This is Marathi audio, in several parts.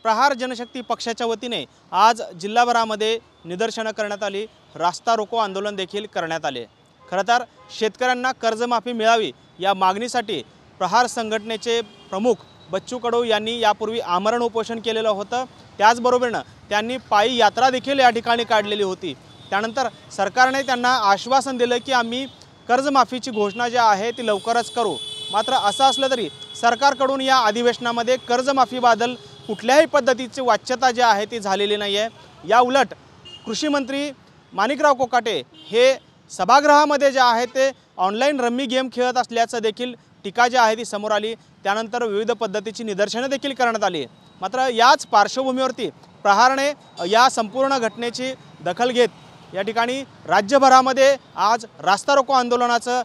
प्रहार जनशक्ती पक्षाच्या वतीने आज जिल्हाभरामध्ये निदर्शनं करण्यात आली, रास्ता रोको आंदोलन देखील करण्यात आले। खरं तर शेतकऱ्यांना कर्जमाफी मिळावी या मागणीसाठी प्रहार संघटनेचे प्रमुख बच्चू कडू यांनी यापूर्वी आमरण उपोषण केलेलं होतं। त्याचबरोबरीने त्यांनी पायी यात्रा देखील या ठिकाणी काढलेली होती। त्यानंतर सरकारने त्यांना आश्वासन दिलं की आम्ही कर्जमाफीची घोषणा जी आहे ती लवकरच करू। मात्र असं असलं तरी सरकारकडून या अधिवेशनामध्ये कर्जमाफीबद्दल कुठल्याही पद्धतीची वाच्यता जी आहे ती झालेली नाही आहे। या उलट कृषी मंत्री माणिकराव कोकाटे हे सभागृहामध्ये जे आहे ते ऑनलाईन रम्मी गेम खेळत असल्याचं देखील टीका जी आहे ती समोर आली। त्यानंतर विविध पद्धतीची निदर्शनं देखील करण्यात आली। मात्र याच पार्श्वभूमीवरती प्रहारने या संपूर्ण घटनेची दखल घेत या ठिकाणी राज्यभरामध्ये आज रास्ता रोको आंदोलनाचा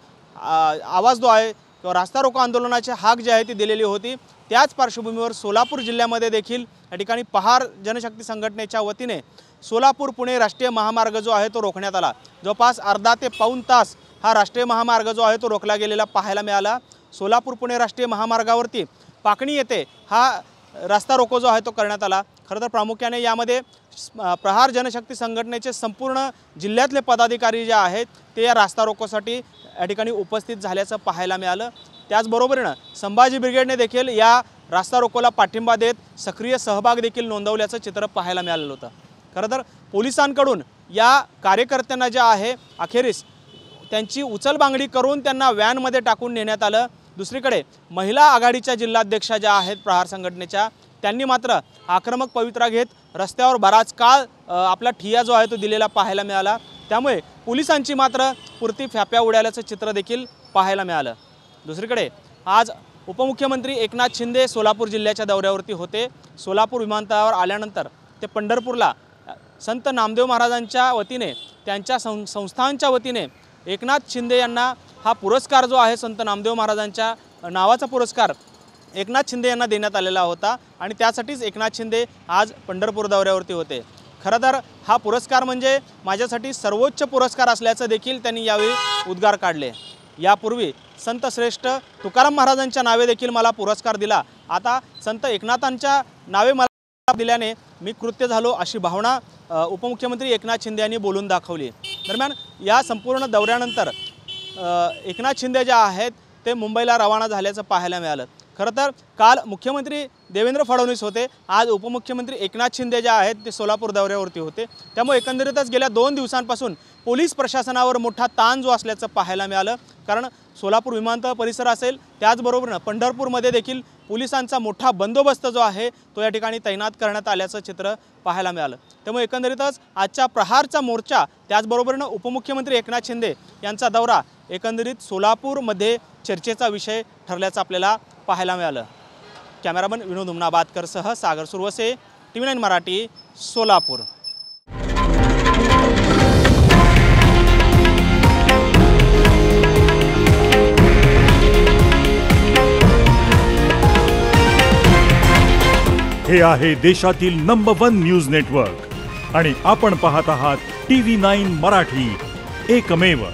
आवाज जो आहे किंवा रास्ता रोको आंदोलनाची हाक जी आहे ती दिलेली होती। त्याच पार्श्वभूमीवर सोलापूर जिल्ह्यामध्ये देखील या ठिकाणी प्रहार जनशक्ती संघटनेच्या वतीने सोलापूर पुणे राष्ट्रीय महामार्ग जो आहे तो रोखण्यात आला। जवळपास अर्धा ते पाऊण तास हा राष्ट्रीय महामार्ग जो आहे तो रोखला गेलेला पाहायला मिळाला। सोलापूर पुणे राष्ट्रीय महामार्गावरती पाकणी येथे हा रास्ता रोको जो आहे तो करण्यात आला। खरं तर प्रामुख्याने यामध्ये प्रहार जनशक्ती संघटनेचे संपूर्ण जिल्ह्यातले पदाधिकारी जे आहेत ते या रास्ता रोकोसाठी या ठिकाणी उपस्थित झाल्याचं पाहायला मिळालं। त्याचबरोबरीने संभाजी ब्रिगेडने देखील या रास्ता रोकोला पाठिंबा देत सक्रिय सहभाग देखील नोंदवल्याचं चित्र पाहायला मिळालं होतं। खरं तर पोलिसांकडून या कार्यकर्त्यांना जे आहे अखेरीस त्यांची उचलबांगडी करून त्यांना व्हॅनमध्ये टाकून नेण्यात आलं। दुसरीकडे महिला आघाडीच्या जिल्हाध्यक्षा ज्या आहेत प्रहार संघटनेच्या त्यांनी मात्र आक्रमक पवित्रा घेत रस्त्यावर बराच काळ आपला ठिय्या जो आहे तो दिलेला पाहायला मिळाला। त्यामुळे पोलिसांची मात्र पुरती फॅप्या उडाल्याचं चित्र देखील पाहायला मिळालं। दुसरीकडे आज उपमुख्यमंत्री एकनाथ शिंदे सोलापूर जिल्ह्याच्या दौऱ्यावरती होते। सोलापूर विमानतळावर आल्यानंतर ते पंढरपूरला संत नामदेव महाराजांच्या वतीने त्यांच्या संस्थांच्या वतीने एकनाथ शिंदे यांना हा पुरस्कार जो आहे संत नामदेव महाराजांच्या नावाचा पुरस्कार एकनाथ शिंदे यांना देण्यात आलेला होता आणि त्यासाठीच एकनाथ शिंदे आज पंढरपूर दौऱ्यावरती होते। खरं तर हा पुरस्कार म्हणजे माझ्यासाठी सर्वोच्च पुरस्कार असल्याचं देखील त्यांनी यावेळी उद्गार काढले। यापूर्वी संत श्रेष्ठ तुकाराम महाराजांच्या नावे देखील मला पुरस्कार दिला, आता संत एकनाथांच्या नावे मला दिल्याने मी कृत्य झालो अशी भावना उपमुख्यमंत्री एकनाथ शिंदे यांनी बोलून दाखवली। दरम्यान या संपूर्ण दौऱ्यानंतर एकनाथ शिंदे जे आहेत ते मुंबईला रवाना झाल्याचं पाहायला मिळालं। खरं तर काल मुख्यमंत्री देवेंद्र फडणवीस होते, आज उपमुख्यमंत्री एकनाथ शिंदे जे आहेत ते सोलापूर दौऱ्यावरती होते। त्यामुळे एकंदरीतच गेल्या 2 दिवसांपासून पोलीस प्रशासनावर मोठा ताण जो असल्याचं पाहायला मिळालं। कारण सोलापूर विमानतळ परिसर असेल त्याचबरोबर पंढरपूरमध्ये देखील पोलिसांचा मोठा बंदोबस्त जो आहे तो या ठिकाणी तैनात करण्यात आल्याचं चित्र पाहायला मिळालं। त्यामुळे एकंदरीतच आजच्या प्रहारचा मोर्चा त्याचबरोबरनं उपमुख्यमंत्री एकनाथ शिंदे यांचा दौरा एकंदरीत सोलापूरमध्ये चर्चेचा विषय ठरल्याचं आपल्याला पाहायला मिळालं। कॅमेरामन विनोद उमनाबादकरसह सागर सुरवसे, TV9 मराठी, सोलापूर। हे आहे देशातील नंबर 1 न्यूज नेटवर्क आणि आपण पाहत आहात TV9 मराठी, एकमेव।